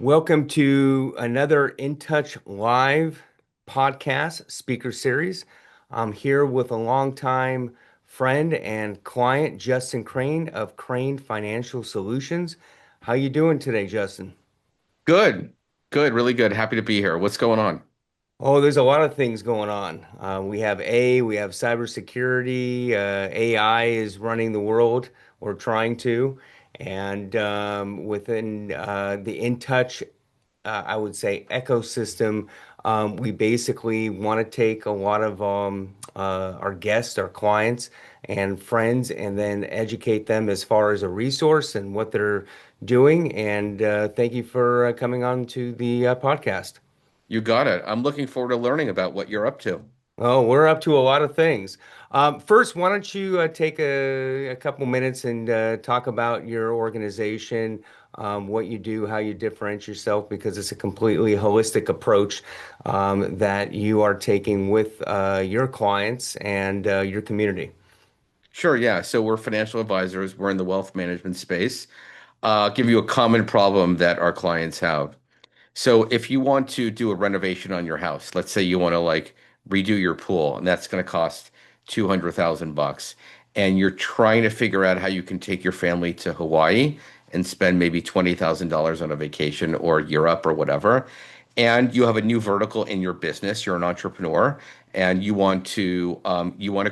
Welcome to another inTouch Live podcast speaker series. I'm here with a longtime friend and client, Justin Krane of Krane Financial Solutions. How you doing today, Justin? Good, good, really good. Happy to be here. What's going on? Oh, there's a lot of things going on. We have cybersecurity. AI is running the world, or trying to. And within the InTouch, I would say, ecosystem, we basically want to take a lot of our guests, our clients, and friends, and then educate them as far as a resource and what they're doing. And thank you for coming on to the podcast. You got it. I'm looking forward to learning about what you're up to. Oh, we're up to a lot of things. First, why don't you take a couple minutes and talk about your organization, what you do, how you differentiate yourself, because it's a completely holistic approach that you are taking with your clients and your community. Sure, yeah. So we're financial advisors. We're in the wealth management space. I'll give you a common problem that our clients have. So if you want to do a renovation on your house, let's say you want to like redo your pool, and that's going to cost 200,000 bucks, and you're trying to figure out how you can take your family to Hawaii and spend maybe $20,000 on a vacation or Europe or whatever, and you have a new vertical in your business, you're an entrepreneur, and you want to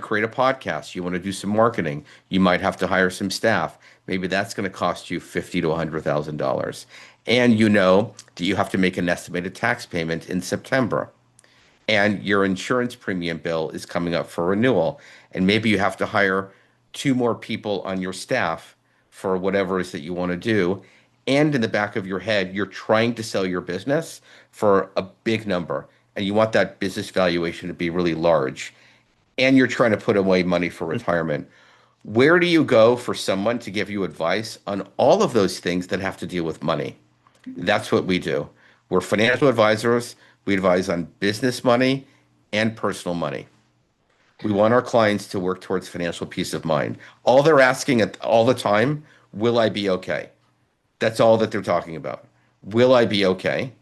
create a podcast, you want to do some marketing, you might have to hire some staff. Maybe that's going to cost you 50 to $100,000. And you know that you have to make an estimated tax payment in September. And your insurance premium bill is coming up for renewal. And maybe you have to hire two more people on your staff for whatever it is that you want to do. And in the back of your head, you're trying to sell your business for a big number. And you want that business valuation to be really large. And you're trying to put away money for retirement. Where do you go for someone to give you advice on all of those things that have to deal with money? That's what we do. We're financial advisors. We advise on business money and personal money. We want our clients to work towards financial peace of mind. All they're asking at all the time, will I be okay? That's all that they're talking about. Will I be okay?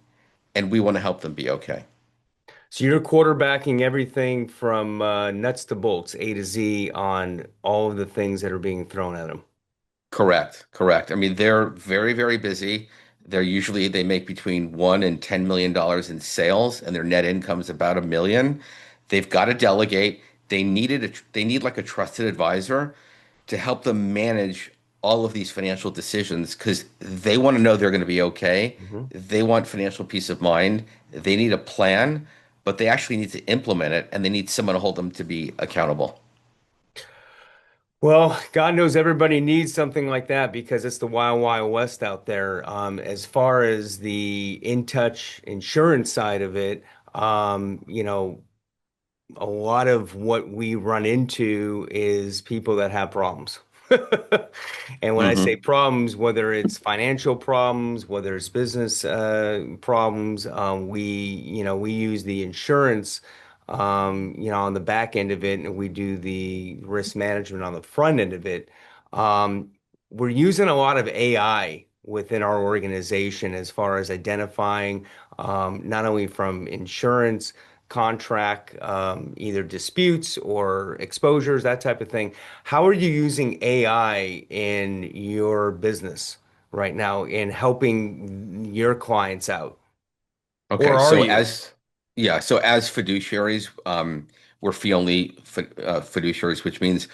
And we want to help them be okay. So you're quarterbacking everything from nuts to bolts, A to Z, on all of the things that are being thrown at them. Correct, correct. I mean, they're very, very busy. They make between $1 and $10 million in sales, and their net income is about $1 million. They've got to delegate. They need like a trusted advisor to help them manage all of these financial decisions because they want to know they're going to be okay. Mhm. They want financial peace of mind. They need a plan, but they actually need to implement it, and they need someone to hold them to be accountable. Well, God knows everybody needs something like that because it's the wild, wild west out there. As far as the InTouch insurance side of it, a lot of what we run into is people that have problems. And when I say Hmm. problems, whether it's financial problems, whether it's business problems, we use the insurance, on the back end of it, and we do the risk management on the front end of it. Um, we're using a lot of AI within our organization as far as identifying not only from insurance contract, either disputes or exposures, that type of thing. How are you using AI in your business right now in helping your clients out? Or Okay, are so you? as fiduciaries, we're fee only fiduciaries, which means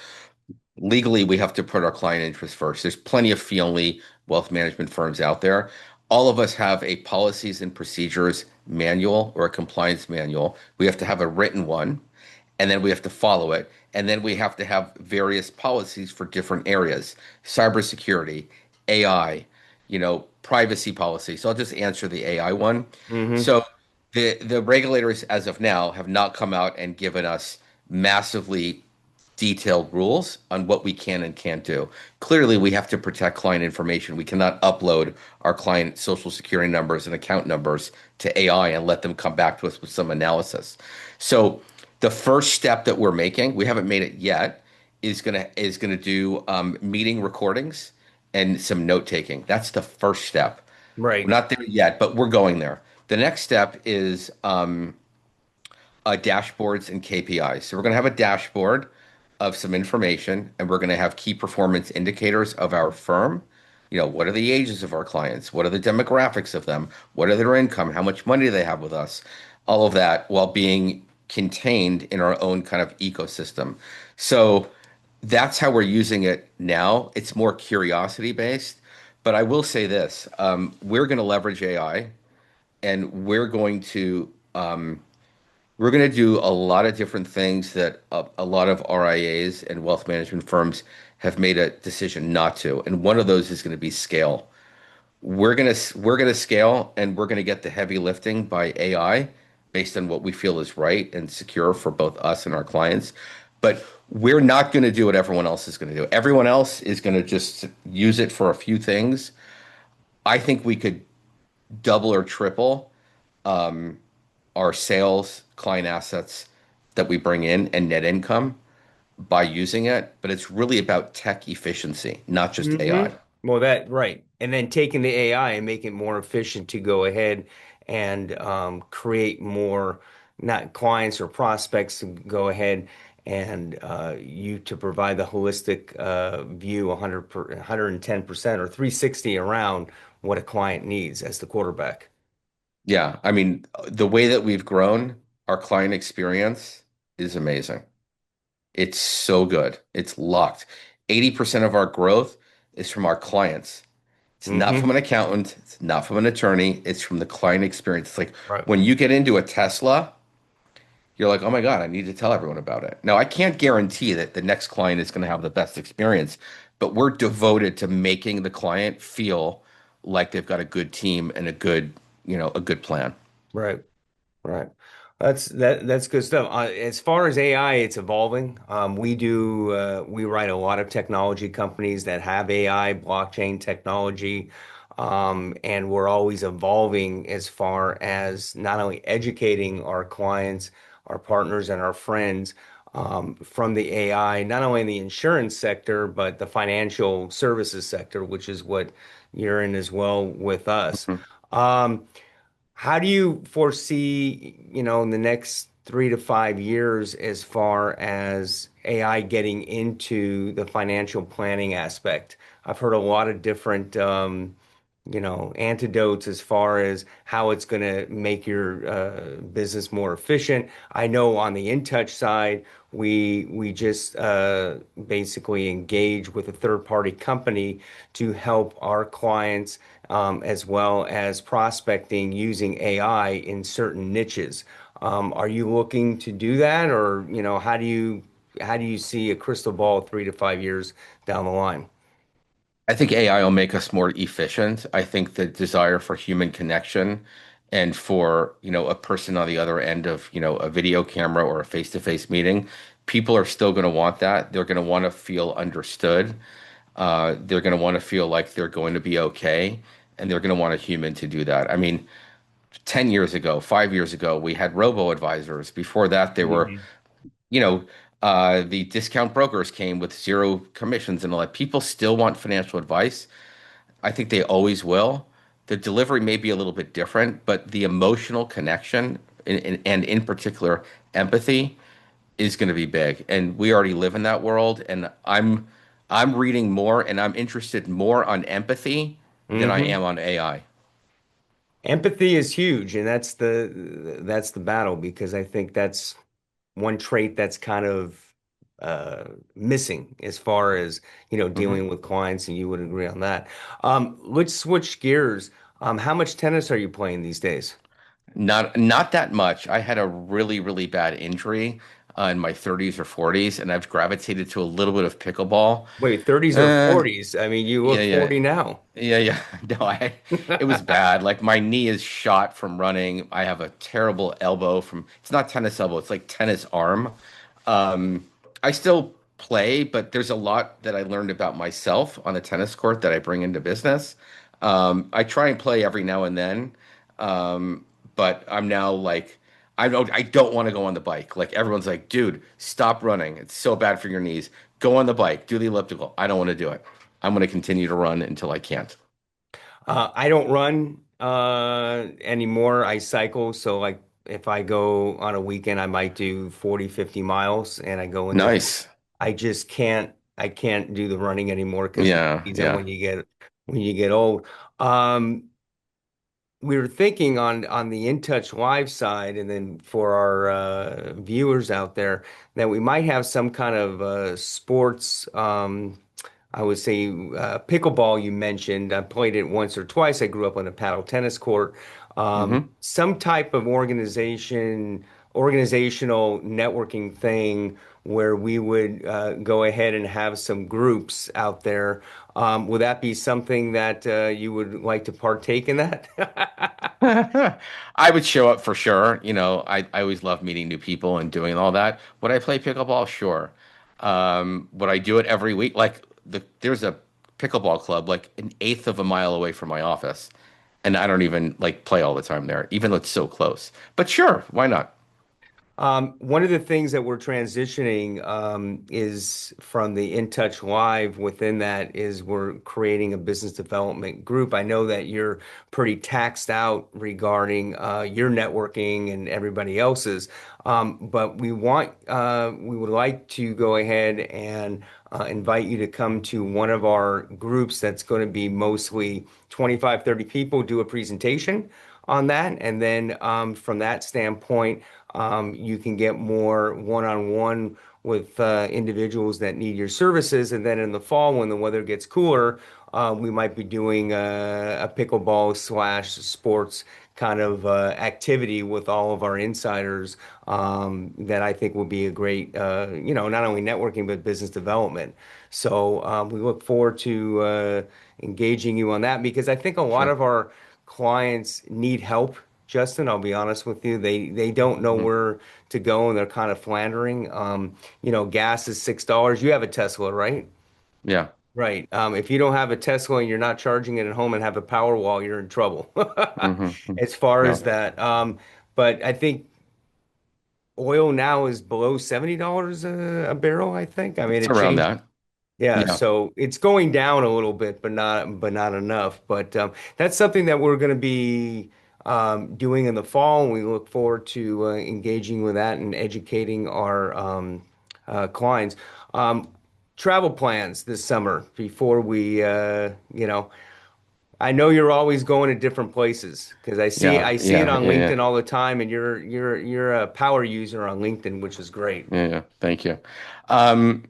legally we have to put our client interest first. There's plenty of fee only wealth management firms out there. All of us have a policies and procedures manual or a compliance manual. We have to have a written one, and then we have to follow it. And then we have to have various policies for different areas, cybersecurity, AI, privacy policy. So I'll just answer the AI one. Hmm. So the regulators, as of now, have not come out and given us massively detailed rules on what we can and can't do. Clearly, we have to protect client information. We cannot upload our client social security numbers and account numbers to AI and let them come back to us with some analysis. So the first step that we're making, we haven't made it yet, is gonna do meeting recordings and some note taking. That's the first step. We're Right. not there yet, but we're going there. The next step is dashboards and KPIs. So we're going to have a dashboard of some information, and we're going to have key performance indicators of our firm. You know, what are the ages of our clients? What are the demographics of them? What are their income? How much money do they have with us? All of that while being contained in our own kind of ecosystem. So that's how we're using it now. It's more curiosity based. But I will say this, we're going to leverage AI and we're going to do a lot of different things that a lot of RIAs and wealth management firms have made a decision not to. And one of those is going to be scale. We're going to scale and we're going to get the heavy lifting by AI based on what we feel is right and secure for both us and our clients. But we're not going to do what everyone else is going to do. Everyone else is going to just use it for a few things. I think we could double or triple our sales, client assets that we bring in, and net income by using it. But it's really about tech efficiency, not just Hmm. AI. Well, that right. And then taking the AI and make it more efficient to go ahead and create more, not clients or prospects to go ahead and you to provide the holistic view 110% or 360 around what a client needs as the quarterback. Yeah, I mean, the way that we've grown, our client experience is amazing. It's so good. It's locked. 80% of our growth is from our clients. It's not from Hmm. an accountant, it's not from an attorney, it's from the client experience. It's like Right. when you get into a Tesla, you're like, oh my God, I need to tell everyone about it. Now, I can't guarantee that the next client is going to have the best experience, but we're devoted to making the client feel like they've got a good team and a good plan. Right. Right. That's good stuff. As far as AI, it's evolving. We write a lot of technology companies that have AI, blockchain technology, and we're always evolving as far as not only educating our clients, our partners, and our friends from the AI, not only in the insurance sector, but the financial services sector, which is what you're in as well with us. Mhm. Um, how do you foresee, in the next 3 to 5 years as far as AI getting into the financial planning aspect? I've heard a lot of different, antidotes as far as how it's going to make your business more efficient. I know on the InTouch side, we just basically engage with a third party company to help our clients as well as prospecting using AI in certain niches. Are you looking to do that, or how do you see a crystal ball 3 to 5 years down the line? I think AI will make us more efficient. I think the desire for human connection and for, a person on the other end of, a video camera or a face-to-face meeting, people are still going to want that. They're going to want to feel understood. They're going to want to feel like they're going to be okay, and they're going to want a human to do that. I mean, 10 years ago, 5 years ago, we had robo advisors. Before that, they were, Hmm. you know, the discount brokers came with zero commissions and all that. People still want financial advice. I think they always will. The delivery may be a little bit different, but the emotional connection and in particular empathy is going to be big. And we already live in that world. And I'm reading more and I'm interested more on empathy than I Hmm. am on AI. Empathy is huge, and that's the battle because I think that's one trait that's kind of missing as far as Mhm. dealing with clients, and you would agree on that. Let's switch gears. How much tennis are you playing these days? Not that much. I had a really, really bad injury in my 30s or 40s, and I've gravitated to a little bit of pickleball. Wait, 30s or Uh, 40s? I mean, you yeah, look yeah. 40 now. Yeah, yeah. No, it was bad. Like my knee is shot from running. I have a terrible elbow from, it's not tennis elbow, it's like tennis arm. Um, I still play, but there's a lot that I learned about myself on the tennis court that I bring into business. I try and play every now and then. But I'm now like, I don't want to go on the bike. Like everyone's like, dude, stop running. It's so bad for your knees. Go on the bike, do the elliptical. I don't want to do it. I'm going to continue to run until I can't. I don't run anymore. I cycle. So like if I go on a weekend, I might do 40, 50 miles and I go in the Nice. I just I can't do the running anymore because of Yeah, these and yeah. when you get old. Um we were thinking on the InTouch Live side, and then for our viewers out there, that we might have some kind of sports. I would say pickleball. You mentioned I played it once or twice. I grew up on a paddle tennis court. Hmm. Some type of organizational networking thing where we would go ahead and have some groups out there. Would that be something that you would like to partake in that? I would show up for sure. I always love meeting new people and doing all that. Would I play pickleball? Sure. Would I do it every week? Like there's a pickleball club like an eighth of a mile away from my office, and I don't even like play all the time there, even though it's so close. But sure, why not? One of the things that we're transitioning is from the InTouch Live. Within that is we're creating a business development group. I know that you're pretty taxed out regarding your networking and everybody else's, but we would like to go ahead and invite you to come to one of our groups that's going to be mostly 25, 30 people, do a presentation on that. And then from that standpoint, you can get more one-on-one with individuals that need your services. And then in the fall, when the weather gets cooler, we might be doing a pickleball slash sports kind of activity with all of our insiders that I think will be a great, not only networking, but business development. So we look forward to engaging you on that because I think a lot Sure. of our clients need help. Justin, I'll be honest with you. They don't know Hmm. where to go and they're kind of floundering. Gas is $6. You have a Tesla, right? Yeah. Right. If you don't have a Tesla and you're not charging it at home and have a power wall, you're in trouble Hmm. as far Yeah. as that. But I think oil now is below $70 a barrel, I think. I mean, It's it around changed. that. Yeah, Yeah. so it's going down a little bit, but not enough. But that's something that we're going to be doing in the fall, and we look forward to engaging with that and educating our clients. Um, Travel plans this summer before I know you're always going to different places because Yeah. I see it Yeah. on Yeah. Yeah. LinkedIn all the time, and you're a power user on LinkedIn, which is great. Yeah. Yeah. Thank you. Um,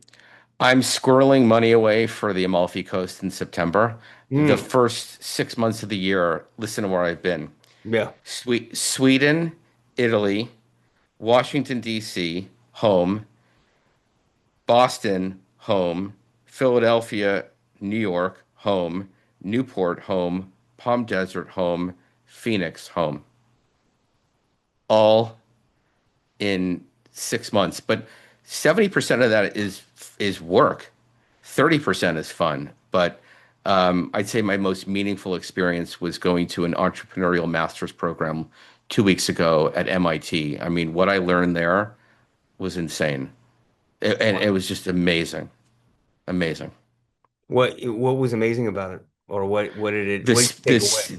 I'm squirreling money away for the Amalfi Coast in September. The Mm, first 6 months of the year, listen to where I've been. yeah. Sweden, Italy, Washington, D.C., home, Boston, home, Philadelphia, New York, home, Newport, home, Palm Desert, home, Phoenix, home. All in 6 months. But 70% of that is work. 30% is fun. But I'd say my most meaningful experience was going to an entrepreneurial master's program 2 weeks ago at MIT. I mean, what I learned there was insane. And it was just amazing. Amazing. What was amazing about it, or what did This you take away? this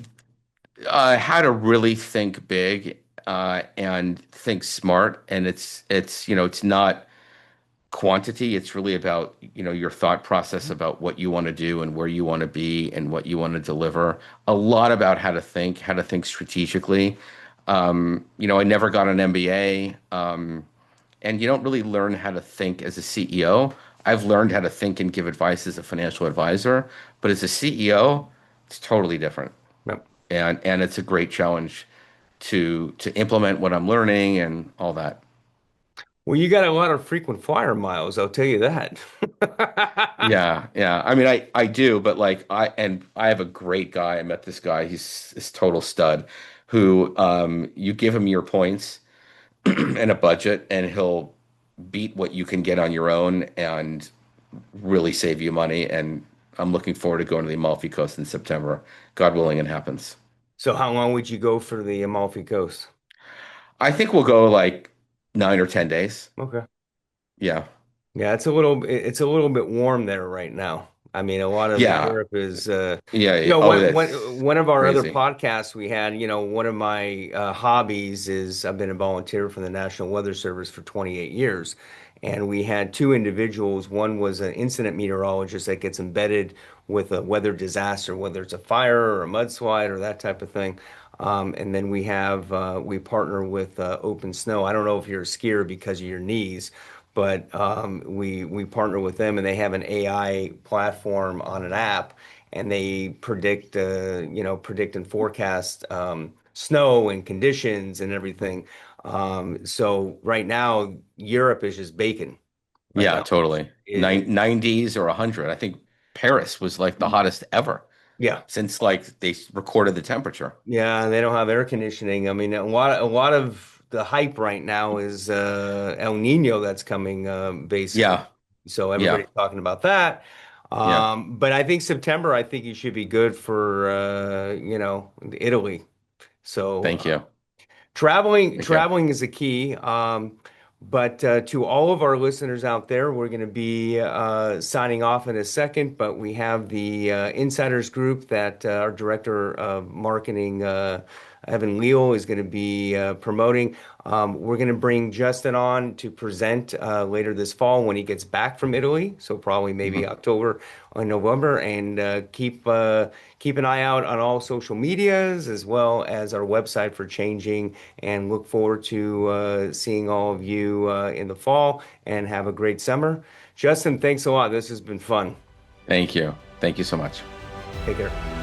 how to really think big and think smart, and it's not quantity. It's really about, your thought process about what you want to do and where you want to be and what you want to deliver. A lot about how to think strategically. I never got an MBA, and you don't really learn how to think as a CEO. I've learned how to think and give advice as a financial advisor, but as a CEO, it's totally different. Yep. And it's a great challenge to implement what I'm learning and all that. Well, you got a lot of frequent flyer miles, I'll tell you that. Yeah, yeah. I mean, I do, but like I have a great guy. I met this guy. He's this total stud who you give him your points and a budget and he'll beat what you can get on your own and really save you money. And I'm looking forward to going to the Amalfi Coast in September. God willing, it happens. So how long would you go for the Amalfi Coast? I think we'll go like 9 or 10 days. Okay. Yeah. Yeah, it's a little bit warm there right now. I mean, a lot of Yeah. Europe is, Yeah. Yeah. Oh, that's one of our other crazy. podcasts we had, one of my hobbies is I've been a volunteer for the National Weather Service for 28 years. And we had two individuals. One was an incident meteorologist that gets embedded with a weather disaster, whether it's a fire or a mudslide or that type of thing. And then we partner with Open Snow. I don't know if you're a skier because of your knees, but we partner with them, and they have an AI platform on an app, and they predict and forecast snow and conditions and everything. So right now, Europe is just baking. Like Yeah, totally. it 90s or 100. I think Paris was like the hottest ever yeah. since like they recorded the temperature. Yeah, they don't have air conditioning. I mean, a lot of the hype right now is El Nino that's coming, basically. Yeah. So Yeah. everybody's talking about that. Yeah. But I think September, I think you should be good for Italy. So Thank you. Thank you. traveling is a key. But to all of our listeners out there, we're going to be signing off in a second. But we have the Insiders Group that our director of marketing, Evan Leal, is going to be promoting. We're going to bring Justin on to present later this fall when he gets back from Italy. So probably maybe Mhm. October or November, and keep an eye out on all social medias as well as our website for changing. And look forward to seeing all of you in the fall. And have a great summer. Justin, thanks a lot. This has been fun. Thank you. Thank you so much. Take care.